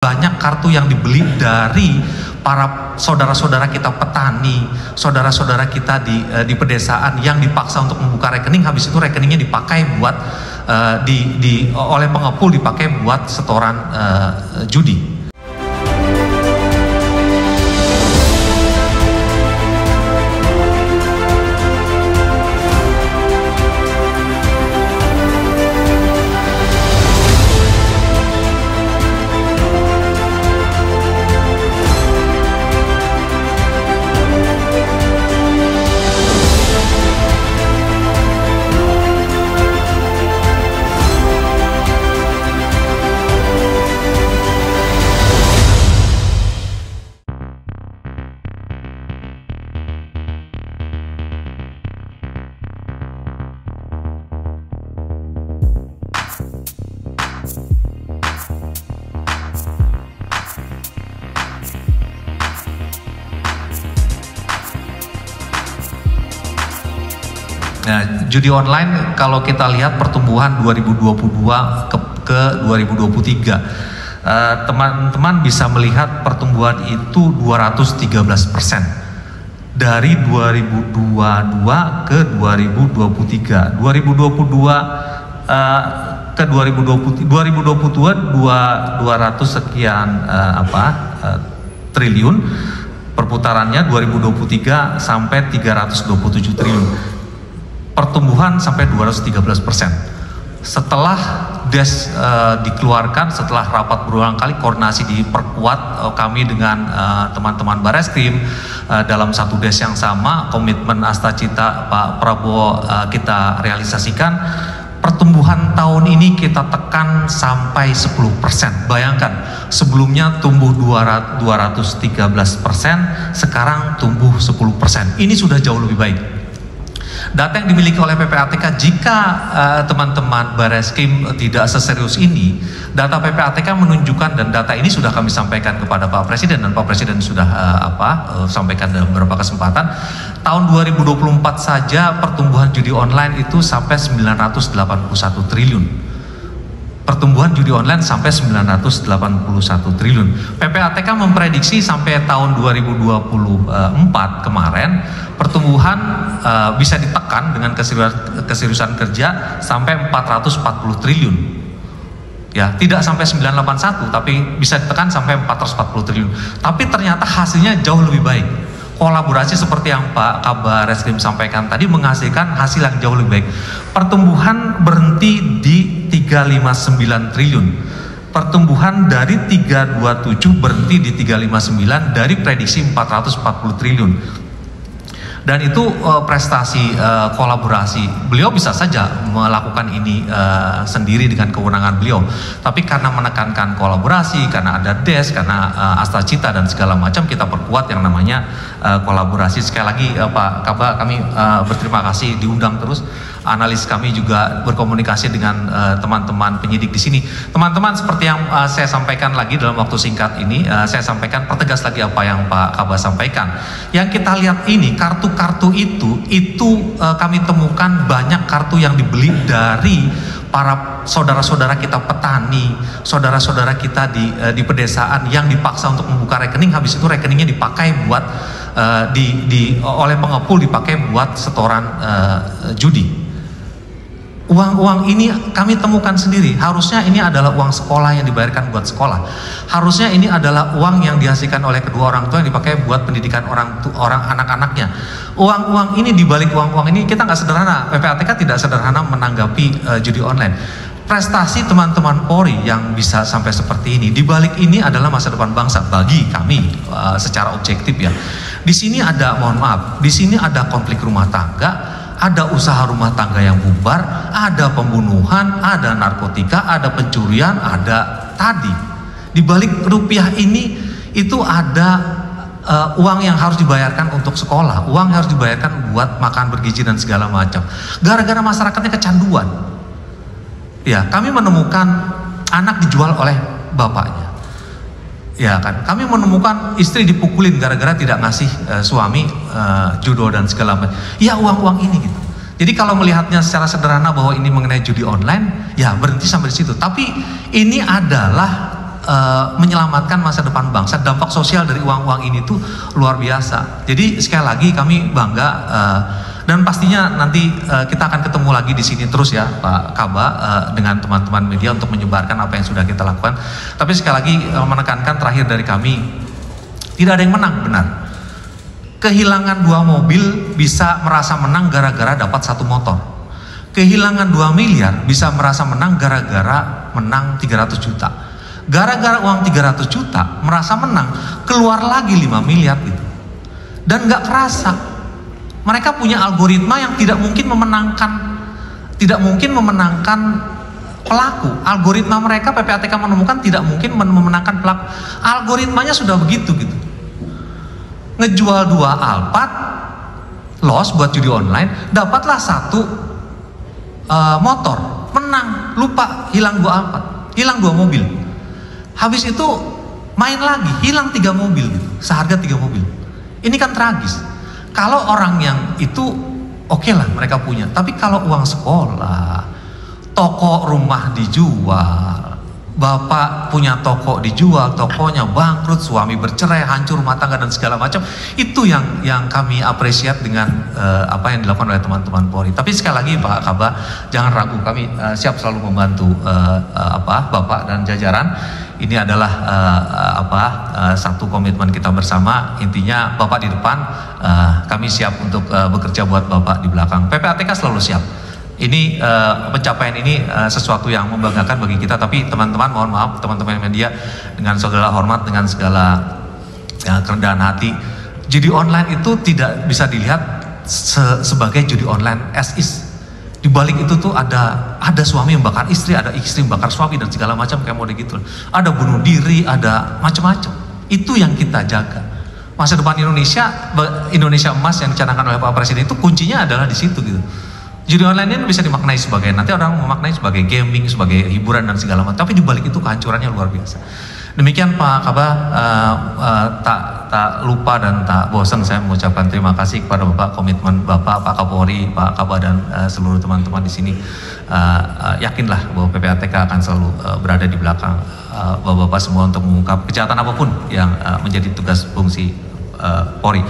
Banyak kartu yang dibeli dari para saudara-saudara kita petani, saudara-saudara kita di pedesaan yang dipaksa untuk membuka rekening, habis itu rekeningnya dipakai buat oleh pengepul dipakai buat setoran judi. Nah, judi online kalau kita lihat pertumbuhan 2022 ke 2023, teman-teman bisa melihat pertumbuhan itu 213% dari 2022 ke 2023. 2022 ke 2022 200 sekian triliun perputarannya, 2023 sampai 327 triliun. Pertumbuhan sampai 213%. Setelah DES dikeluarkan, setelah rapat berulang kali, koordinasi diperkuat kami dengan teman-teman Bareskrim dalam satu DES yang sama, komitmen Astacita Pak Prabowo kita realisasikan. Pertumbuhan tahun ini kita tekan sampai 10%. Bayangkan, sebelumnya tumbuh 213%, sekarang tumbuh 10%. Ini sudah jauh lebih baik. Data yang dimiliki oleh PPATK, jika teman-teman Bareskrim tidak seserius ini, data PPATK menunjukkan, dan data ini sudah kami sampaikan kepada Pak Presiden, dan Pak Presiden sudah sampaikan dalam beberapa kesempatan, tahun 2024 saja pertumbuhan judi online itu sampai 981 triliun. Pertumbuhan judi online sampai 981 triliun. PPATK memprediksi sampai tahun 2024 kemarin pertumbuhan bisa ditekan dengan keseriusan kerja sampai 440 triliun. Ya, tidak sampai 981, tapi bisa ditekan sampai 440 triliun. Tapi ternyata hasilnya jauh lebih baik. Kolaborasi seperti yang Pak Kabar Reskrim sampaikan tadi menghasilkan hasil yang jauh lebih baik. Pertumbuhan berhenti di 359 triliun. Pertumbuhan dari 327 berhenti di 359 dari prediksi 440 triliun. Dan itu prestasi kolaborasi. Beliau bisa saja melakukan ini sendiri dengan kewenangan beliau. Tapi karena menekankan kolaborasi, karena ada DES, karena Astacita dan segala macam, kita perkuat yang namanya kolaborasi. Sekali lagi Pak Kaba, kami berterima kasih diundang terus. Analis kami juga berkomunikasi dengan teman-teman penyidik di sini. Teman-teman, seperti yang saya sampaikan lagi dalam waktu singkat ini, saya sampaikan, pertegas lagi apa yang Pak Kaba sampaikan. Yang kita lihat ini, kartu-kartu itu kami temukan banyak kartu yang dibeli dari para saudara-saudara kita petani, saudara-saudara kita di pedesaan yang dipaksa untuk membuka rekening, habis itu rekeningnya dipakai buat oleh pengepul dipakai buat setoran judi. Uang-uang ini kami temukan sendiri. Harusnya ini adalah uang sekolah yang dibayarkan buat sekolah. Harusnya ini adalah uang yang dihasilkan oleh kedua orang tua yang dipakai buat pendidikan orang anak-anaknya. Uang-uang ini, dibalik uang-uang ini kita nggak sederhana. PPATK tidak sederhana menanggapi judi online. Prestasi teman-teman Polri yang bisa sampai seperti ini, dibalik ini adalah masa depan bangsa bagi kami secara objektif ya. Di sini ada, mohon maaf, di sini ada konflik rumah tangga, ada usaha rumah tangga yang bubar, ada pembunuhan, ada narkotika, ada pencurian, ada tadi. Di balik rupiah ini itu ada uang yang harus dibayarkan untuk sekolah, uang yang harus dibayarkan buat makan bergizi dan segala macam. Gara-gara masyarakatnya kecanduan. Ya, kami menemukan anak dijual oleh bapaknya. Ya kan, kami menemukan istri dipukulin gara-gara tidak ngasih suami judo dan segala macam. Ya, uang-uang ini gitu. Jadi kalau melihatnya secara sederhana bahwa ini mengenai judi online, ya berhenti sampai di situ. Tapi ini adalah menyelamatkan masa depan bangsa. Dampak sosial dari uang-uang ini tuh luar biasa. Jadi sekali lagi kami bangga, dan pastinya nanti kita akan ketemu lagi di sini terus ya Pak Kaba, dengan teman-teman media untuk menyebarkan apa yang sudah kita lakukan. Tapi sekali lagi menekankan terakhir dari kami, tidak ada yang menang, benar. Kehilangan 2 mobil bisa merasa menang gara-gara dapat 1 motor. Kehilangan 2 miliar bisa merasa menang gara-gara menang 300 juta. Gara-gara uang 300 juta merasa menang, keluar lagi 5 miliar gitu. Dan nggak kerasa. Mereka punya algoritma yang tidak mungkin memenangkan pelaku. Algoritma mereka, PPATK menemukan tidak mungkin memenangkan pelaku. Algoritmanya sudah begitu gitu. Ngejual 2 Alphard, loss buat judi online, dapatlah 1 motor, menang, lupa, hilang 2 Alphard, hilang 2 mobil. Habis itu main lagi, hilang 3 mobil gitu, seharga 3 mobil. Ini kan tragis. Kalau orang yang itu oke lah mereka punya, tapi kalau uang sekolah, toko rumah dijual, bapak punya toko dijual, tokonya bangkrut, suami bercerai, hancur rumah tangga dan segala macam, itu yang kami apresiat dengan apa yang dilakukan oleh teman-teman Polri. Tapi sekali lagi Pak Kaba, jangan ragu, kami siap selalu membantu Bapak dan jajaran. Ini adalah satu komitmen kita bersama. Intinya Bapak di depan, kami siap untuk bekerja buat Bapak di belakang. PPATK selalu siap. Ini pencapaian ini sesuatu yang membanggakan bagi kita. Tapi teman-teman, mohon maaf teman-teman media, dengan segala hormat, dengan segala kerendahan hati, judi online itu tidak bisa dilihat sebagai judi online as is. Di balik itu tuh ada suami yang bakar istri, ada istri yang bakar suami dan segala macam kayak mode gitu. Ada bunuh diri, ada macam-macam. Itu yang kita jaga. Masa depan Indonesia emas yang dicanangkan oleh Pak Presiden itu kuncinya adalah di situ gitu. Judi online ini bisa dimaknai sebagai, nanti orang memaknai sebagai gaming, sebagai hiburan dan segala macam. Tapi di balik itu kehancurannya luar biasa. Demikian Pak Kaba, tak lupa dan tak bosan saya mengucapkan terima kasih kepada Bapak, komitmen Bapak, Pak Kapolri, Pak Kaba dan seluruh teman-teman di sini. Yakinlah bahwa PPATK akan selalu berada di belakang Bapak-bapak semua untuk mengungkap kejahatan apapun yang menjadi tugas fungsi Polri.